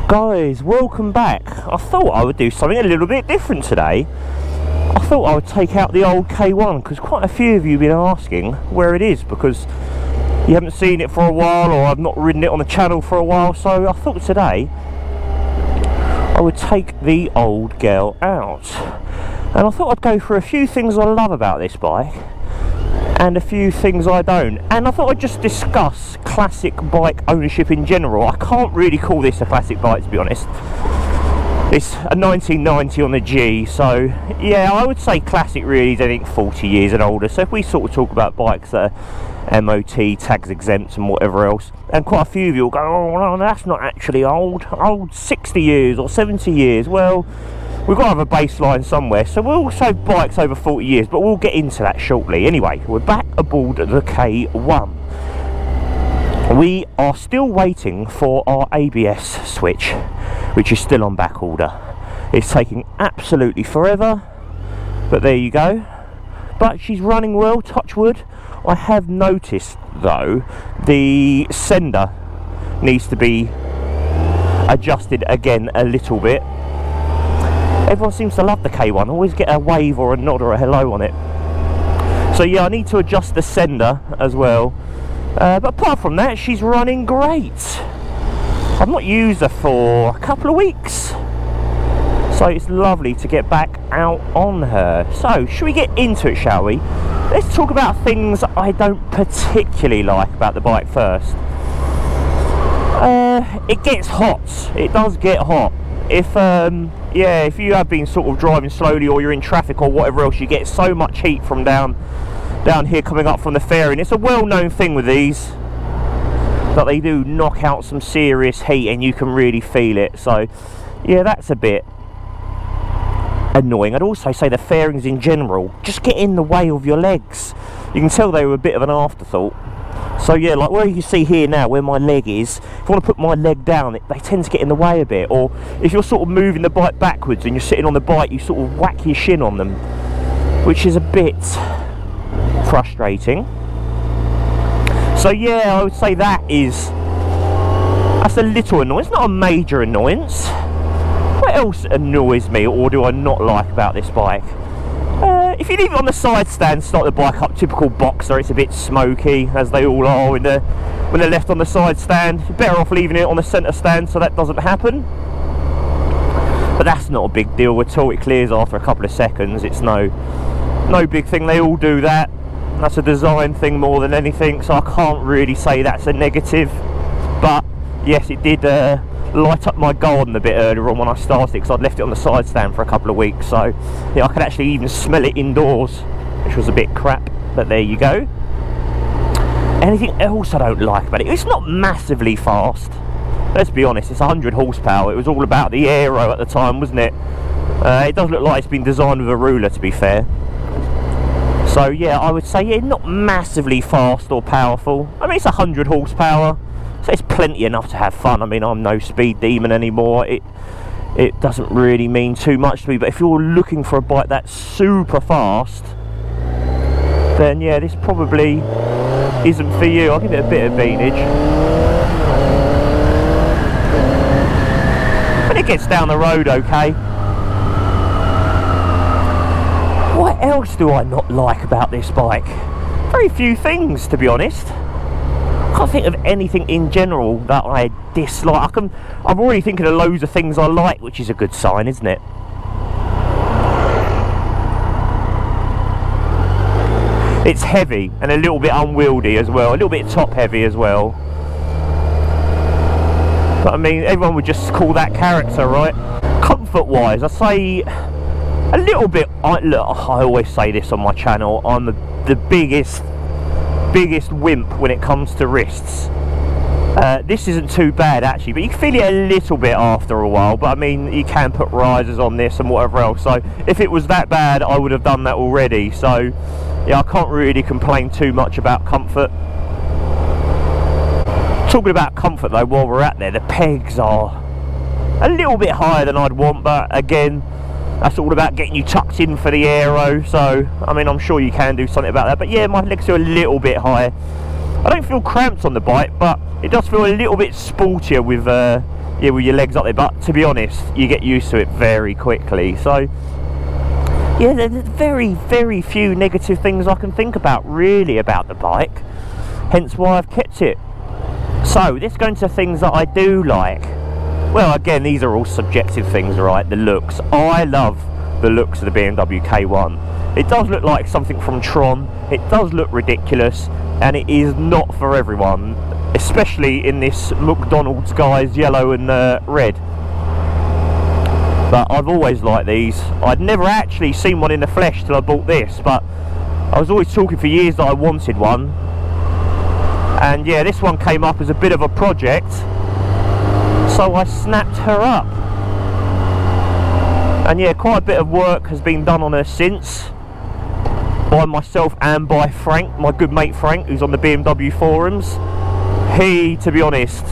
Guys, welcome back. I thought I would do something a little bit different today. I thought I would take out the old K1 because quite a few of you have been asking where it is because you haven't seen it for a while, or I've not ridden it on the channel for a while. So I thought today I would take the old girl out, and I thought I'd go through a few things I love about this bike and a few things I don't, and I thought I'd just discuss classic bike ownership in general. I can't really call this a classic bike, to be honest. It's a 1990 on the G, so yeah, I would say classic really is anything 40 years and older. So if we sort of talk about bikes that are MOT, tags exempt and whatever else, and quite a few of you will go, oh no, that's not actually old 60 years or 70 years. Well, we've got to have a baseline somewhere, so we'll say bikes over 40 years, but we'll get into that shortly. Anyway, we're back aboard the K1. We are still waiting for our ABS switch, which is still on back order. It's taking absolutely forever, but there you go. But she's running well, touch wood. I have noticed though the sender needs to be adjusted again a little bit. Everyone seems to love the K1, always get a wave or a nod or a hello on it. So yeah, I need to adjust the sender as well. But apart from that, she's running great. I've not used her for a couple of weeks, so it's lovely to get back out on her. So should we get into it, shall we? Let's talk about things I don't particularly like about the bike first. It gets hot. It does get hot. If you have been sort of driving slowly, or you're in traffic or whatever else, you get so much heat from down here coming up from the fairing. It's a well-known thing with these that they do knock out some serious heat, and you can really feel it. So yeah, that's a bit annoying. I'd also say the fairings in general just get in the way of your legs. You can tell they were a bit of an afterthought. So yeah, like where you see here now, where my leg is, if I want to put my leg down, they tend to get in the way a bit. Or if you're sort of moving the bike backwards and you're sitting on the bike, you sort of whack your shin on them, which is a bit frustrating. So yeah, I would say that's a little annoying. It's not a major annoyance. What else annoys me, or do I not like about this bike? If you leave it on the side stand, start the bike up, typical boxer, it's a bit smoky, as they all are when they're left on the side stand. You're better off leaving it on the centre stand so that doesn't happen. But that's not a big deal at all. It clears after a couple of seconds. It's no big thing. They all do that. That's a design thing more than anything, so I can't really say that's a negative. But yes, it did light up my garden a bit earlier on when I started it, because I'd left it on the side stand for a couple of weeks. So yeah, I could actually even smell it indoors, which was a bit crap, but there you go. Anything else I don't like about it? It's not massively fast. Let's be honest, it's 100 horsepower. It was all about the aero at the time, wasn't it? It does look like it's been designed with a ruler, to be fair. So yeah, I would say, yeah, not massively fast or powerful. I mean, it's 100 horsepower, so it's plenty enough to have fun. I mean, I'm no speed demon anymore. It doesn't really mean too much to me, but if you're looking for a bike that's super fast, then yeah, this probably isn't for you. I'll give it a bit of beanage. But it gets down the road okay. What else do I not like about this bike? Very few things, to be honest. I can't think of anything in general that I dislike. I'm already thinking of loads of things I like, which is a good sign, isn't it? It's heavy and a little bit unwieldy as well, a little bit top heavy as well. But I mean, everyone would just call that character, right? Comfort wise, I say a little bit. Look, I always say this on my channel, I'm the biggest wimp when it comes to wrists. This isn't too bad actually, but you can feel it a little bit after a while. But I mean, you can put risers on this and whatever else, so if it was that bad I would have done that already. So yeah, I can't really complain too much about comfort. Talking about comfort though, while we're at there, the pegs are a little bit higher than I'd want, but again, that's all about getting you tucked in for the aero. So I mean, I'm sure you can do something about that. But yeah, my legs are a little bit higher. I don't feel cramped on the bike, but it does feel a little bit sportier with yeah, with your legs up there, but to be honest, you get used to it very quickly. So yeah, there's very, very few negative things I can think about really about the bike, hence why I've kept it. So let's go into things that I do like. Well, again, these are all subjective things, right? The looks. I love the looks of the BMW K1. It does look like something from Tron. It does look ridiculous, and it is not for everyone, especially in this McDonald's guise yellow and red. But I've always liked these. I'd never actually seen one in the flesh till I bought this, but I was always talking for years that I wanted one. And yeah, this one came up as a bit of a project, so I snapped her up. And yeah, quite a bit of work has been done on her since, by myself and by Frank, my good mate Frank, who's on the BMW forums. He, to be honest,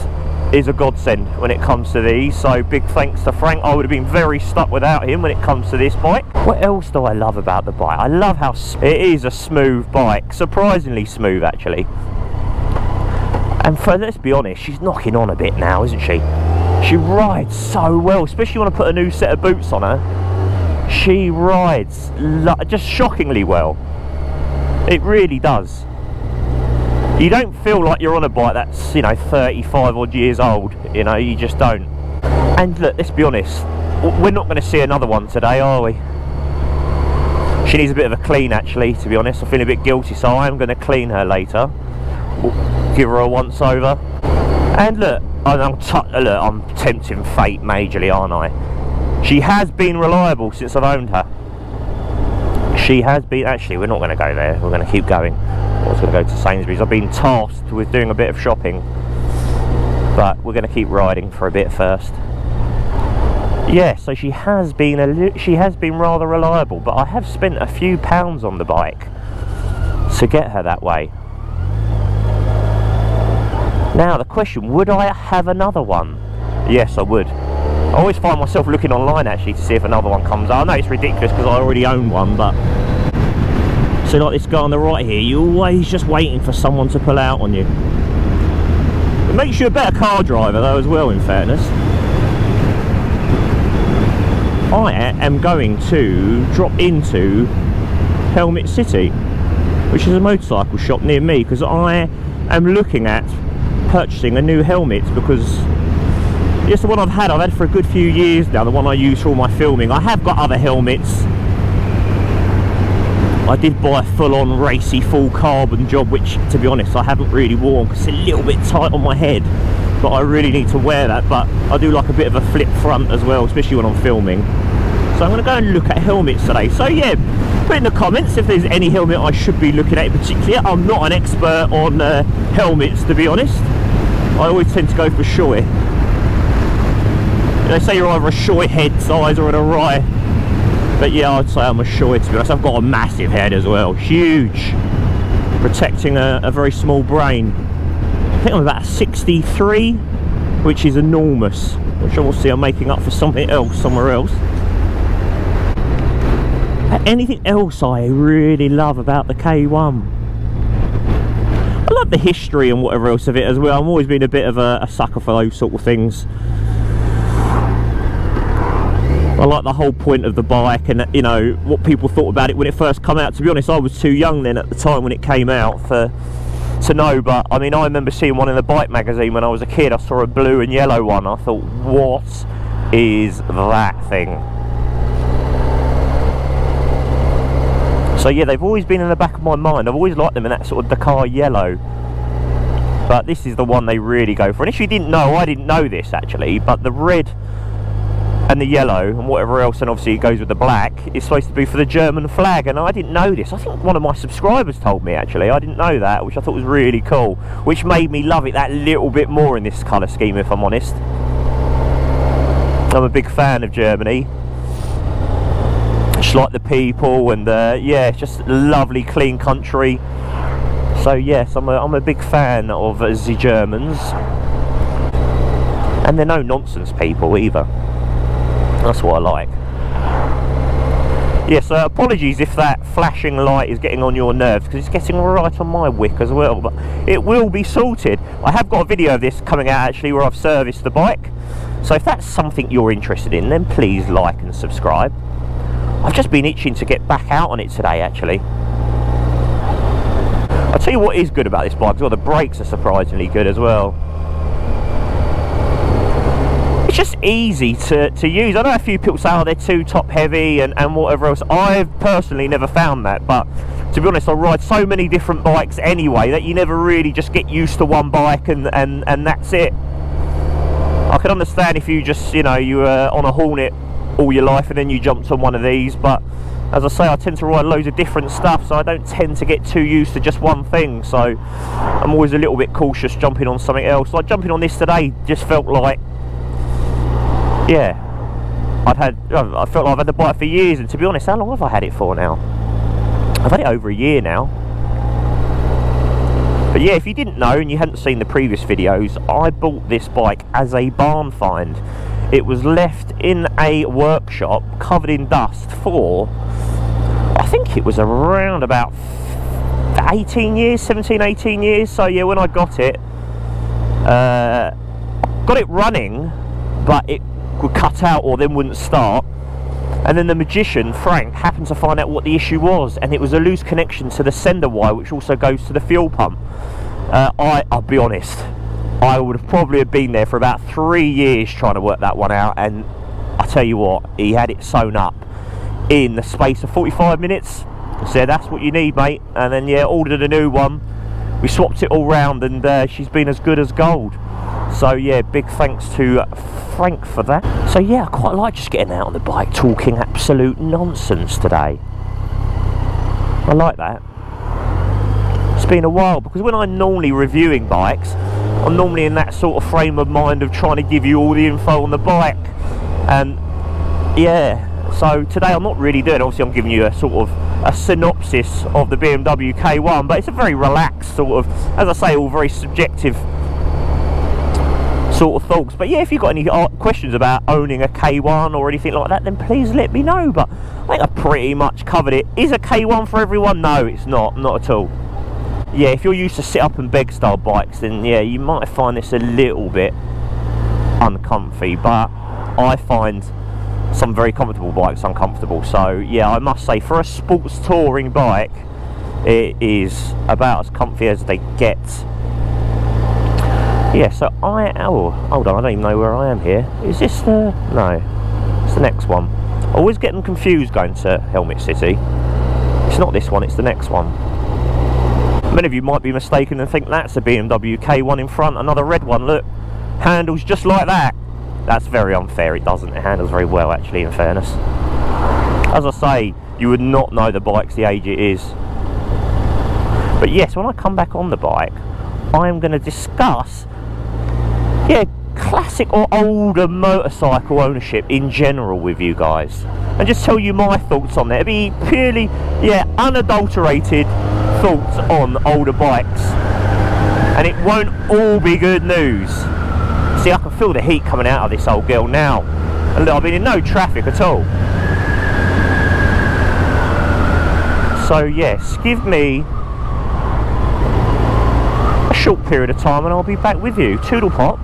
is a godsend when it comes to these, so big thanks to Frank. I would have been very stuck without him when it comes to this bike. What else do I love about the bike? I love how it is a smooth bike, surprisingly smooth actually. And for, let's be honest, she's knocking on a bit now, isn't she? She rides so well, especially when I put a new set of boots on her. She rides just shockingly well. It really does. You don't feel like you're on a bike that's, you know, 35 odd years old, you know, you just don't. And look, let's be honest, we're not going to see another one today, are we? She needs a bit of a clean actually, to be honest. I'm feeling a bit guilty, so I am going to clean her later. We'll give her a once over. And look, I'm tempting fate majorly, aren't I? She has been reliable since I've owned her. She has been, actually, we're not going to go there, we're going to keep going. I was going to go to Sainsbury's. I've been tasked with doing a bit of shopping, but we're going to keep riding for a bit first. Yeah, so she has been rather reliable, but I have spent a few pounds on the bike to get her that way. Now the question, would I have another one? Yes, I would. I always find myself looking online actually to see if another one comes out. I know it's ridiculous because I already own one, but so like this guy on the right here, you're always just waiting for someone to pull out on you. It makes you a better car driver though as well, in fairness. I am going to drop into Helmet City, which is a motorcycle shop near me, because I am looking at purchasing a new helmet, because it's the one I've had for a good few years now, the one I use for all my filming. I have got other helmets. I did buy a full-on racy full carbon job, which to be honest I haven't really worn because it's a little bit tight on my head, but I really need to wear that. But I do like a bit of a flip front as well, especially when I'm filming. So I'm going to go and look at helmets today. So yeah, put in the comments if there's any helmet I should be looking at in particular. I'm not an expert on helmets, to be honest. I always tend to go for Shoei. They say you're either a Shoei head size or an Arai. But yeah, I'd say I'm a Shoei, to be honest. I've got a massive head as well, huge, protecting a very small brain. I think I'm about 63, which is enormous, which I will see I'm making up for something else somewhere else. Anything else I really love about the K1? I love the history and whatever else of it as well. I've always been a bit of a sucker for those sort of things. I like the whole point of the bike, and you know what people thought about it when it first came out. To be honest, I was too young then at the time when it came out to know, but I mean I remember seeing one in the bike magazine when I was a kid. I saw a blue and yellow one. I thought, what is that thing? So yeah, they've always been in the back of my mind. I've always liked them in that sort of Dakar yellow, but this is the one they really go for. And if you didn't know, I didn't know this actually, but the red and the yellow and whatever else, and obviously it goes with the black, is supposed to be for the German flag. And I didn't know this. I think one of my subscribers told me actually. I didn't know that, which I thought was really cool, which made me love it that little bit more in this colour scheme, if I'm honest. I'm a big fan of Germany. Just like the people, and yeah, it's just a lovely clean country. So yes, I'm a big fan of the Germans, and they're no nonsense people either. That's what I like. Yes, apologies if that flashing light is getting on your nerves, because it's getting right on my wick as well, but it will be sorted. I have got a video of this coming out actually where I've serviced the bike, So if that's something you're interested in, then please like and subscribe. I've just been itching to get back out on it today, actually. I'll tell you what is good about this bike as well, the brakes are surprisingly good as well. It's just easy to use. I know a few people say, oh, they're too top heavy and whatever else. I've personally never found that, but to be honest, I ride so many different bikes anyway that you never really just get used to one bike and that's it. I can understand if you just, you know, you were on a Hornet all your life and then you jumped on one of these, but as I say, I tend to ride loads of different stuff, so I don't tend to get too used to just one thing, so I'm always a little bit cautious jumping on something else. Like jumping on this today just felt like, yeah, I felt like I've had the bike for years, and to be honest, how long have I had it for now? I've had it over a year now. But yeah, if you didn't know and you hadn't seen the previous videos, I bought this bike as a barn find. It was left in a workshop covered in dust for, I think it was around about 18 years, 17, 18 years. So yeah, when I got it running, but it would cut out or then wouldn't start. And then the magician, Frank, happened to find out what the issue was, and it was a loose connection to the sender wire, which also goes to the fuel pump. I'll be honest, I would have probably been there for about 3 years trying to work that one out, and I tell you what, he had it sewn up in the space of 45 minutes. So that's what you need, mate. And then yeah, ordered a new one. We swapped it all round, and she's been as good as gold. So yeah, big thanks to Frank for that. So yeah, I quite like just getting out on the bike talking absolute nonsense today. I like that. It's been a while, because when I'm normally reviewing bikes, I'm normally in that sort of frame of mind of trying to give you all the info on the bike, and yeah, so today I'm not really doing, obviously I'm giving you a sort of a synopsis of the BMW K1, but it's a very relaxed sort of, as I say, all very subjective sort of thoughts. But yeah, if you've got any questions about owning a K1 or anything like that, then please let me know. But I think I pretty much covered it. Is a K1 for everyone? No, it's not at all. Yeah, if you're used to sit up and beg style bikes, then yeah, you might find this a little bit uncomfy, but I find some very comfortable bikes uncomfortable. So yeah, I must say, for a sports touring bike, it is about as comfy as they get. Yeah, so oh, hold on, I don't even know where I am here. Is this the, no, it's the next one. Always getting confused going to Helmet City. It's not this one, it's the next one. Many of you might be mistaken and think that's a BMW K1 in front, another red one, look. Handles just like that. That's very unfair, it doesn't. It handles very well, actually, in fairness. As I say, you would not know the bike's the age it is. But yes, when I come back on the bike, I am going to discuss, yeah, classic or older motorcycle ownership in general with you guys, and just tell you my thoughts on it. It'll be purely, yeah, unadulterated thoughts on older bikes, and it won't all be good news. See, I can feel the heat coming out of this old girl now, and look, I've been in no traffic at all. So yes, give me a short period of time and I'll be back with you. Toodle pop.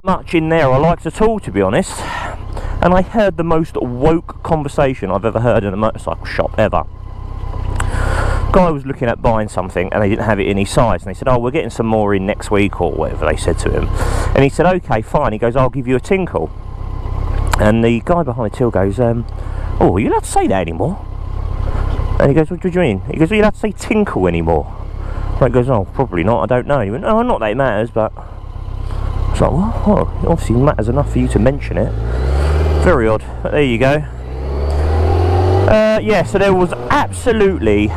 Much in there I liked at all, to be honest, and I heard the most woke conversation I've ever heard in a motorcycle shop ever. Guy was looking at buying something and they didn't have it in his size, and they said, oh, we're getting some more in next week, or whatever they said to him. And he said, okay, fine. He goes, I'll give you a tinkle. And the guy behind the till goes, oh, are you allowed to say that anymore? And he goes, what do you mean? He goes, are you allowed to say tinkle anymore? And he goes, oh, probably not, I don't know. He went, no, not that it matters, but it's like, well, it obviously matters enough for you to mention it. Very odd, but there you go. Yeah, so there was absolutely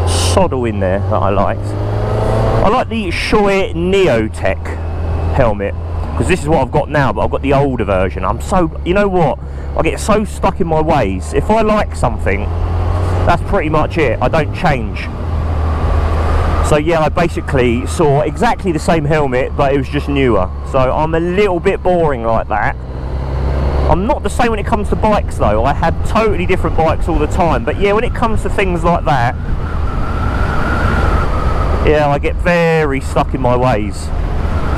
soddle in there that I liked. I like the Shoei Neotech helmet, because this is what I've got now, but I've got the older version. I'm so, you know what, I get so stuck in my ways. If I like something, that's pretty much it. I don't change. So yeah, I basically saw exactly the same helmet, but it was just newer. So I'm a little bit boring like that. I'm not the same when it comes to bikes though. I had totally different bikes all the time. But yeah, when it comes to things like that, yeah, I get very stuck in my ways.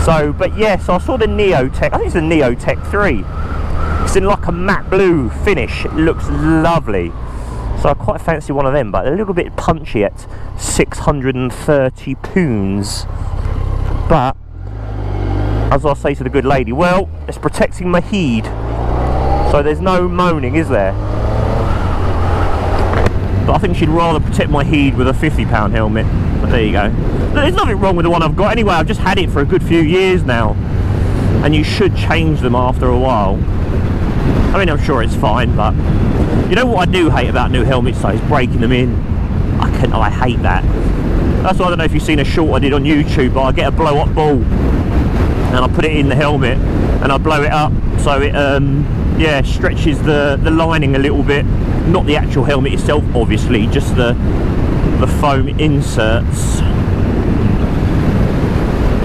So, but yes, I saw the Neotech. I think it's the Neotech 3. It's in like a matte blue finish. It looks lovely. So I quite fancy one of them, but a little bit punchy at £630. But as I say to the good lady, well, it's protecting my head, so there's no moaning, is there? But I think she'd rather protect my head with a £50 helmet. But there you go. There's nothing wrong with the one I've got anyway. I've just had it for a good few years now, and you should change them after a while. I mean, I'm sure it's fine, but you know what I do hate about new helmets though, is breaking them in. I hate that. That's why I don't know if you've seen a short I did on YouTube, but I get a blow up ball and I put it in the helmet and I blow it up so it yeah, stretches the lining a little bit. Not the actual helmet itself, obviously, just the foam inserts.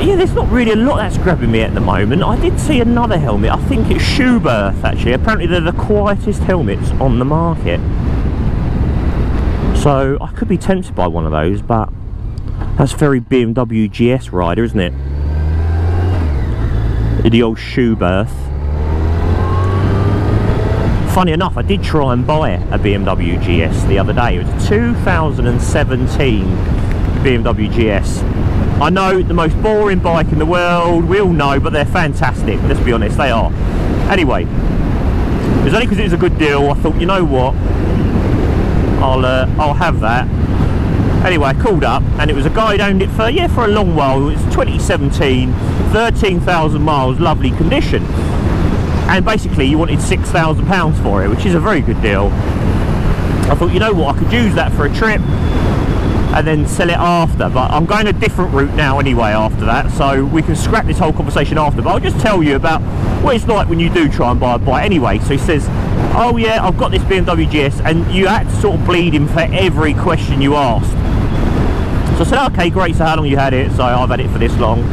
Yeah, there's not really a lot that's grabbing me at the moment. I did see another helmet. I think it's Schuberth, actually. Apparently they're the quietest helmets on the market. So I could be tempted by one of those, but that's very BMW GS rider, isn't it? The old Schuberth. Funny enough, I did try and buy a BMW GS the other day. It was a 2017 BMW GS. I know, the most boring bike in the world, we all know, but they're fantastic, let's be honest, they are. Anyway, it was only because it was a good deal, I thought, you know what, I'll have that. Anyway, I called up, and it was a guy who'd owned it for, yeah, for a long while. It was 2017, 13,000 miles, lovely condition. And basically, you wanted £6,000 for it, which is a very good deal. I thought, you know what, I could use that for a trip, and then sell it after, but I'm going a different route now anyway after that, so we can scrap this whole conversation after. But I'll just tell you about what it's like when you do try and buy a bike anyway. So he says, oh yeah, I've got this BMW GS, and you had to sort of bleed him for every question you asked. So I said, okay, great, so how long you had it? So I've had it for this long.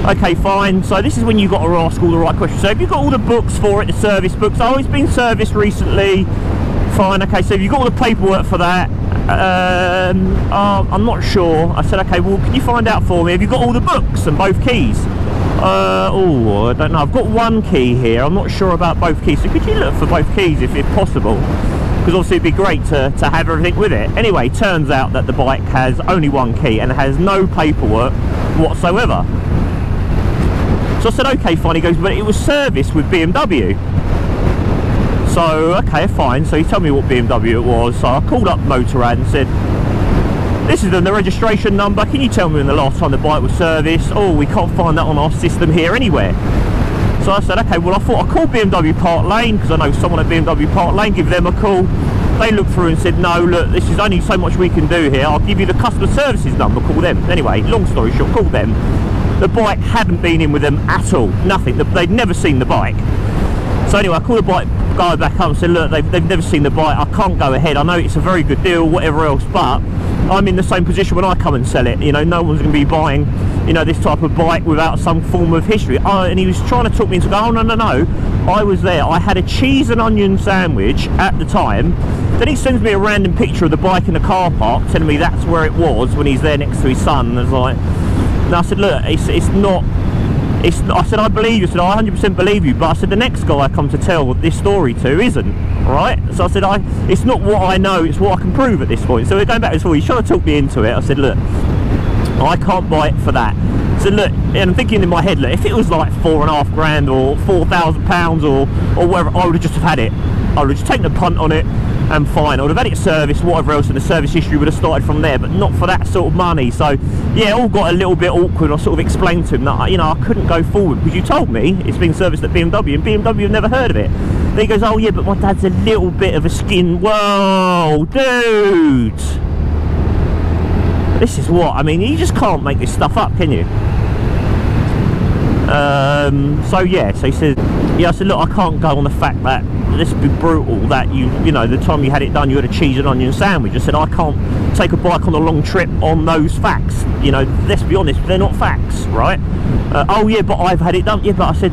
Okay, fine. So this is when you've got to ask all the right questions. So have you got all the books for it, the service books? Oh, it's been serviced recently. Fine, okay, so have you got all the paperwork for that? I'm not sure. I said, okay, well, can you find out for me? Have you got all the books and both keys? Oh, I don't know. I've got one key here. I'm not sure about both keys. So could you look for both keys if possible? Because obviously it'd be great to have everything with it. Anyway, turns out that the bike has only one key and has no paperwork whatsoever. So I said, okay, fine. He goes, but it was serviced with BMW. So, okay, fine. So he told me what BMW it was. So I called up Motorrad and said, this is the registration number. Can you tell me when the last time the bike was serviced? Oh, we can't find that on our system here anywhere. So I said, okay, well, I thought I'd call BMW Park Lane, because I know someone at BMW Park Lane, give them a call. They looked through and said, no, look, this is only so much we can do here. I'll give you the customer services number, call them. Anyway, long story short, call them. The bike hadn't been in with them at all, nothing. They'd never seen the bike. So anyway, I called the bike guy back up and said, look, they've never seen the bike, I can't go ahead. I know it's a very good deal, whatever else, but I'm in the same position when I come and sell it. You know, no one's going to be buying, you know, this type of bike without some form of history. And he was trying to talk me into going, oh, no, I was there. I had a cheese and onion sandwich at the time. Then he sends me a random picture of the bike in the car park, telling me that's where it was when he's there next to his son. And I was like, and I said, look, it's not. I said, I believe you. I said, I 100% believe you. But I said, the next guy I come to tell this story to isn't, right? So I said, it's not what I know, it's what I can prove at this point. So we're going back to this point. He's trying to talk me into it. I said, look, I can't buy it for that. So look, and I'm thinking in my head, look, if it was like £4,500 or £4,000 or whatever, I would have just have had it. I would have just taken a punt on it and fine. I would have had it serviced, whatever else, and the service history would have started from there, but not for that sort of money. So yeah, it all got a little bit awkward. I sort of explained to him that, you know, I couldn't go forward because you told me it's been serviced at BMW and BMW have never heard of it. Then he goes, oh yeah, but my dad's a little bit of a skin. Whoa, dude, this is what I mean. You just can't make this stuff up, can you? So yeah, so he said, yeah, I said, look, I can't go on the fact that this would be brutal, that you know, the time you had it done you had a cheese and onion sandwich. I said, I can't take a bike on a long trip on those facts. You know, let's be honest, they're not facts, right? Oh yeah, but I've had it done. Yeah, but I said,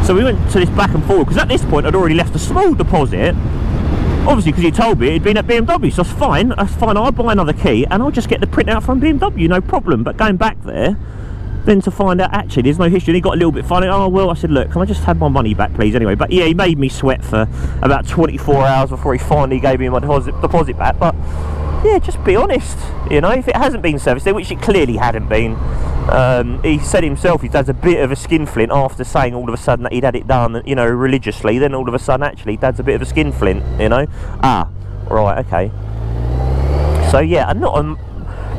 so we went to this back and forward, because at this point I'd already left a small deposit, obviously, because he told me it'd been at BMW. So that's fine, I'll buy another key and I'll just get the printout from BMW, no problem. But going back there, Then to find out actually there's no history, and he got a little bit funny. Oh well, I said, look, can I just have my money back please anyway? But yeah, he made me sweat for about 24 hours before he finally gave me my deposit back. But yeah, just be honest, you know, if it hasn't been serviced, which it clearly hadn't been. He said himself he does a bit of a skinflint after saying all of a sudden that he'd had it done, you know, religiously. Then all of a sudden actually Dad's a bit of a skinflint, you know. Ah, right, okay. So yeah, and not a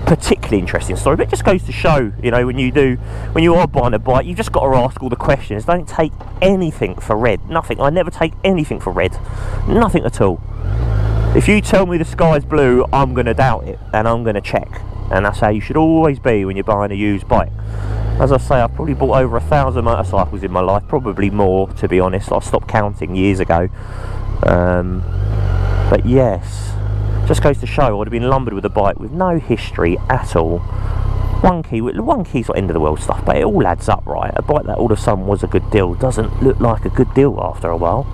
particularly interesting story, but it just goes to show, you know, when you are buying a bike, you've just got to ask all the questions. Don't take anything for red. Nothing. I never take anything for red. Nothing at all. If you tell me the sky's blue, I'm going to doubt it, and I'm going to check. And that's how you should always be when you're buying a used bike. As I say, I've probably bought over 1,000 motorcycles in my life, probably more, to be honest. I stopped counting years ago. But yes, just goes to show I'd have been lumbered with a bike with no history at all. One key's not end of the world stuff, but it all adds up, right? A bike that all of a sudden was a good deal doesn't look like a good deal after a while.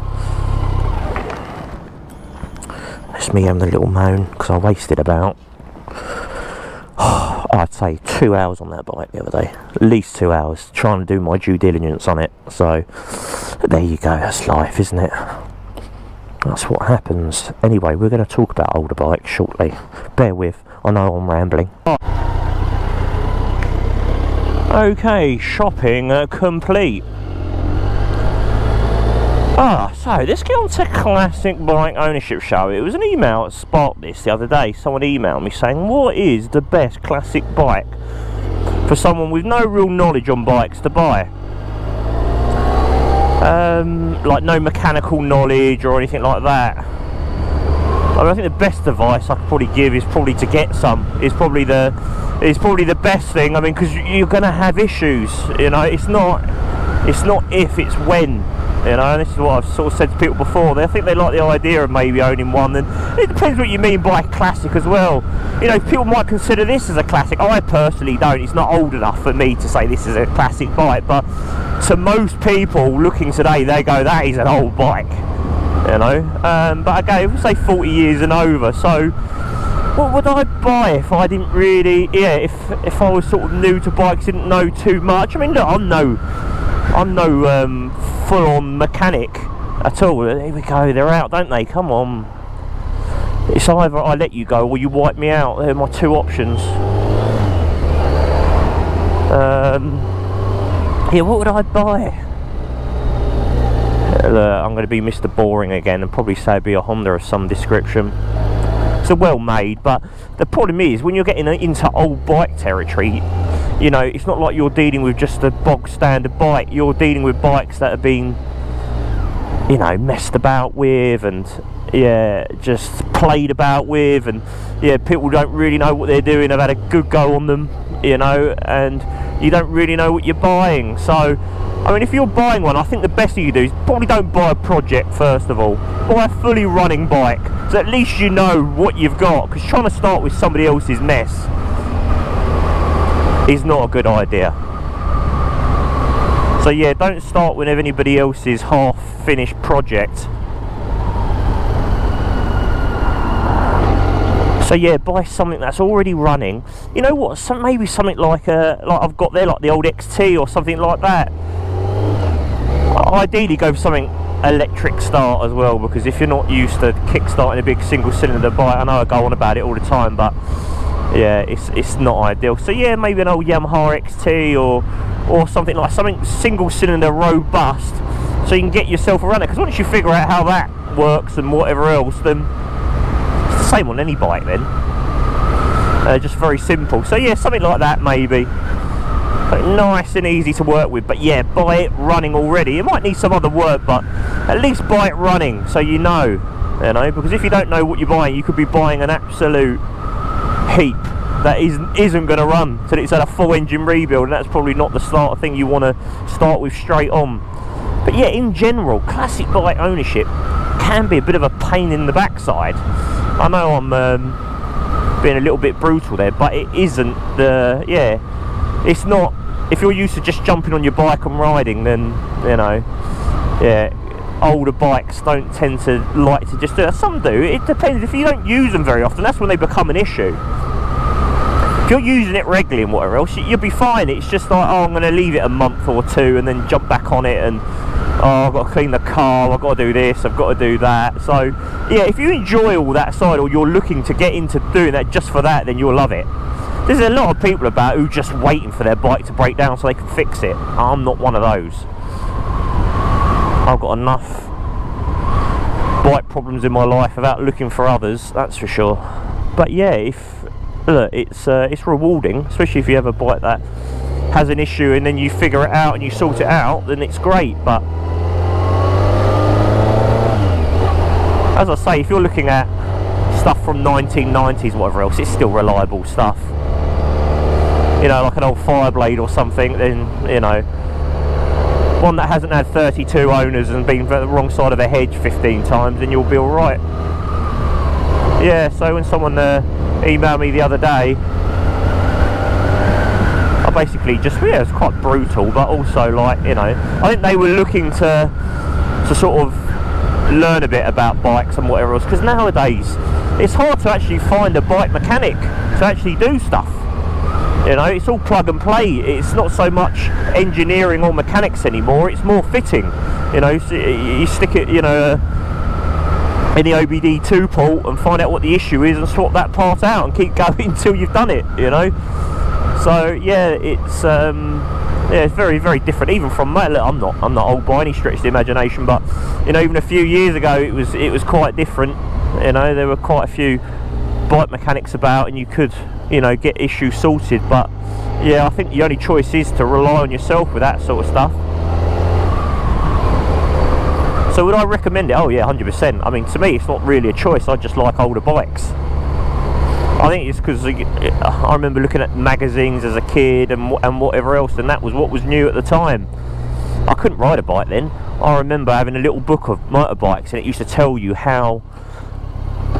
That's me having a little moan because I wasted about I'd say 2 hours on that bike the other day, at least 2 hours trying to do my due diligence on it. So there you go, that's life, isn't it? That's what happens. Anyway, we're going to talk about older bikes shortly. Bear with, I know I'm rambling. Okay, shopping complete. So let's get on to classic bike ownership show. It was an email at Spark this the other day. Someone emailed me saying, what is the best classic bike for someone with no real knowledge on bikes to buy? Like no mechanical knowledge or anything like that. I mean, I think the best advice I could probably give is probably to get some. Is probably the best thing. I mean, because you're going to have issues. You know, it's not if, it's when. You know, and this is what I've sort of said to people before. I think they like the idea of maybe owning one, and it depends what you mean by classic as well. You know, people might consider this as a classic. I personally don't. It's not old enough for me to say this is a classic bike, but to most people looking today, they go, that is an old bike. You know, but again, if we say 40 years and over, so what would I buy if I didn't really, if I was sort of new to bikes, didn't know too much? I mean, look, I'm no full-on mechanic at all. Here we go, they're out, don't they? Come on. It's either I let you go or you wipe me out. They're my two options. Yeah, what would I buy? I'm going to be Mr. Boring again and probably say it'd be a Honda of some description. It's a well made, but the problem is when you're getting into old bike territory, you know, it's not like you're dealing with just a bog standard bike. You're dealing with bikes that have been, you know, messed about with and just played about with, and people don't really know what they're doing. Have had a good go on them, you know, and you don't really know what you're buying. So I mean, if you're buying one, I think the best thing you do is probably don't buy a project first of all. Buy a fully running bike, so at least you know what you've got, because trying to start with somebody else's mess is not a good idea. So yeah, don't start with anybody else's half-finished project. So yeah, buy something that's already running. You know what? Maybe something like I've got there, like the old XT or something like that. Ideally, go for something electric start as well, because if you're not used to kick-starting a big single-cylinder bike, I know I go on about it all the time, but yeah, it's not ideal. So yeah, maybe an old Yamaha XT or something like something single-cylinder robust, so you can get yourself around it. Because once you figure out how that works and whatever else, then it's the same on any bike then. Just very simple. So yeah, something like that maybe. But nice and easy to work with. But yeah, buy it running already. It might need some other work, but at least buy it running so you know. Because if you don't know what you're buying, you could be buying an absolute heap that isn't going to run till it's had a full engine rebuild, and that's probably not the sort of thing you want to start with straight on. But yeah, in general, classic bike ownership can be a bit of a pain in the backside. I know I'm being a little bit brutal there, but it isn't it's not. If you're used to just jumping on your bike and riding, then older bikes don't tend to like to just do that. Some do. It depends. If you don't use them very often, that's when they become an issue. If you're using it regularly and whatever else, you'll be fine. It's just like, oh, I'm going to leave it a month or two and then jump back on it, and oh, I've got to clean the car, I've got to do this, I've got to do that. So yeah, if you enjoy all that side, or you're looking to get into doing that just for that, then you'll love it. There's a lot of people about who just waiting for their bike to break down so they can fix it. I'm not one of those. I've got enough bike problems in my life without looking for others, that's for sure. But yeah, it's rewarding, especially if you have a bike that has an issue and then you figure it out and you sort it out, then it's great. But as I say, if you're looking at stuff from 1990s, whatever else, it's still reliable stuff. You know, like an old Fireblade or something, then, you know, one that hasn't had 32 owners and been the wrong side of a hedge 15 times, then you'll be alright. Yeah, so when someone emailed me the other day, I basically just, yeah, it's quite brutal, but also, like, you know, I think they were looking to sort of learn a bit about bikes and whatever else, because nowadays it's hard to actually find a bike mechanic to actually do stuff. You know, it's all plug and play. It's not so much engineering or mechanics anymore, it's more fitting. You know, so you stick it, you know, in the OBD2 port and find out what the issue is and swap that part out and keep going until you've done it, you know. So yeah, it's very, very different. Even from I'm not old by any stretch of the imagination, but you know, even a few years ago it was quite different. You know, there were quite a few bike mechanics about, and you could, you know, get issues sorted. But yeah, I think the only choice is to rely on yourself with that sort of stuff. So would I recommend it? Oh yeah, 100%. I mean, to me it's not really a choice, I just like older bikes. I think it's because I remember looking at magazines as a kid and whatever else, and that was what was new at the time. I couldn't ride a bike then. I remember having a little book of motorbikes, and it used to tell you how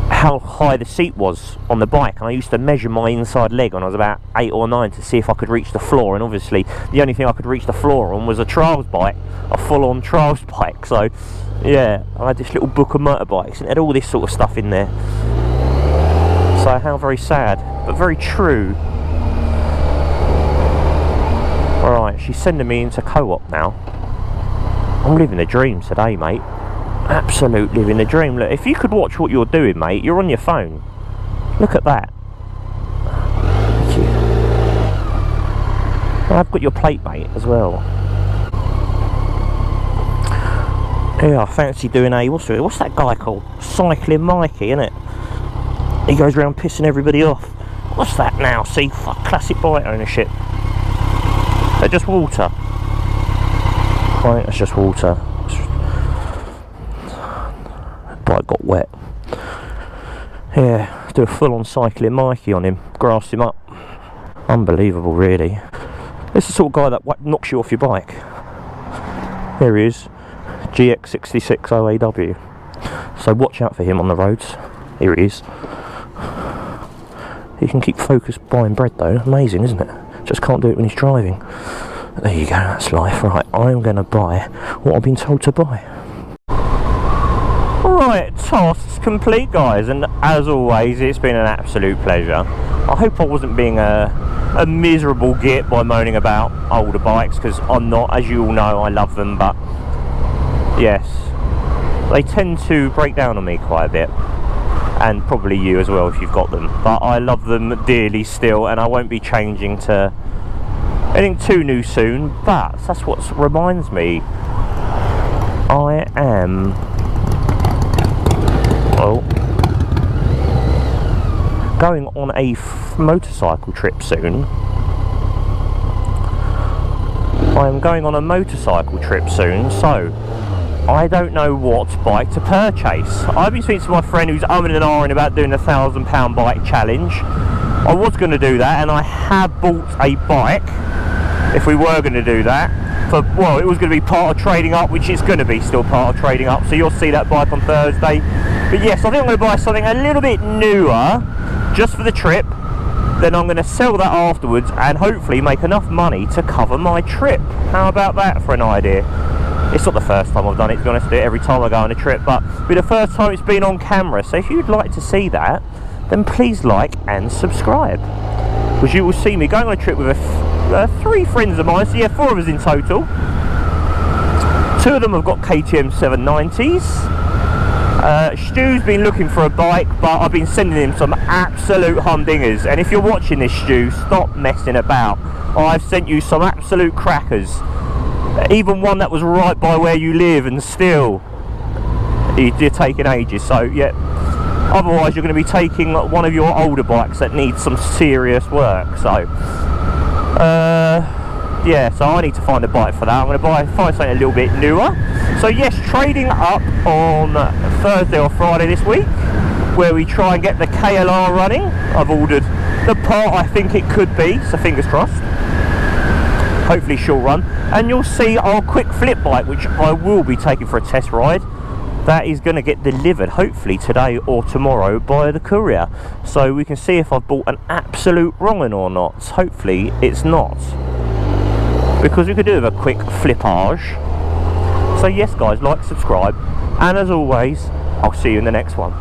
high the seat was on the bike, and I used to measure my inside leg when I was about 8 or 9 to see if I could reach the floor, and obviously the only thing I could reach the floor on was a trials bike, a full-on trials bike. So yeah, I had this little book of motorbikes and it had all this sort of stuff in there. So how very sad, but very true. Alright, she's sending me into co-op now. I'm living the dream today, mate. Absolute living the dream. Look, if you could watch what you're doing, mate, you're on your phone. Look at that. Thank you. I've got your plate, mate, as well. Yeah, I fancy doing what's that guy called? Cycling Mikey, innit? He goes around pissing everybody off. What's that now? See, fuck, classic bike ownership. They're just water. Right, it's just water. Bike got wet. Yeah, do a full-on Cycling Mikey on him, grass him up. Unbelievable, really. This is the sort of guy that knocks you off your bike. There he is, GX66 OAW. So watch out for him on the roads. Here he is. He can keep focused buying bread though. Amazing, isn't it? Just can't do it when he's driving. There you go, that's life. Right, I'm going to buy what I've been told to buy. Right, tasks complete, guys, and as always it's been an absolute pleasure. I hope I wasn't being a miserable git by moaning about older bikes, because I'm not. As you all know, I love them, but yes, they tend to break down on me quite a bit, and probably you as well if you've got them, but I love them dearly still, and I won't be changing to anything too new soon. But that's what reminds me, I am going on a motorcycle trip soon. I'm going on a motorcycle trip soon, so I don't know what bike to purchase. I've been speaking to my friend who's umming and ahhing about doing a £1,000 bike challenge. I was going to do that, and I have bought a bike if we were going to do that. Well, it was going to be part of trading up, which is going to be still part of trading up, so you'll see that bike on Thursday. But yes, I think I'm going to buy something a little bit newer just for the trip, then I'm going to sell that afterwards and hopefully make enough money to cover my trip. How about that for an idea? It's not the first time I've done it, to be honest. I do it every time I go on a trip, but it'll be the first time it's been on camera. So if you'd like to see that, then please like and subscribe. because you will see me going on a trip with 3 friends of mine. So yeah, 4 of us in total. 2 of them have got KTM 790s. Stu's been looking for a bike, but I've been sending him some absolute humdingers. And if you're watching this, Stu, stop messing about. I've sent you some absolute crackers. Even one that was right by where you live, and still you're taking ages. So yeah, otherwise you're going to be taking one of your older bikes that needs some serious work. So yeah, so I need to find a bike for that. I'm going to find something a little bit newer. So yes, trading up on Thursday or Friday this week, where we try and get the KLR running. I've ordered the part I think it could be, so fingers crossed. Hopefully she'll run. And you'll see our quick flip bike, which I will be taking for a test ride. That is going to get delivered hopefully today or tomorrow by the courier. So we can see if I've bought an absolute wrong one or not. Hopefully it's not, because we could do with a quick flippage. So yes guys, like, subscribe, and as always, I'll see you in the next one.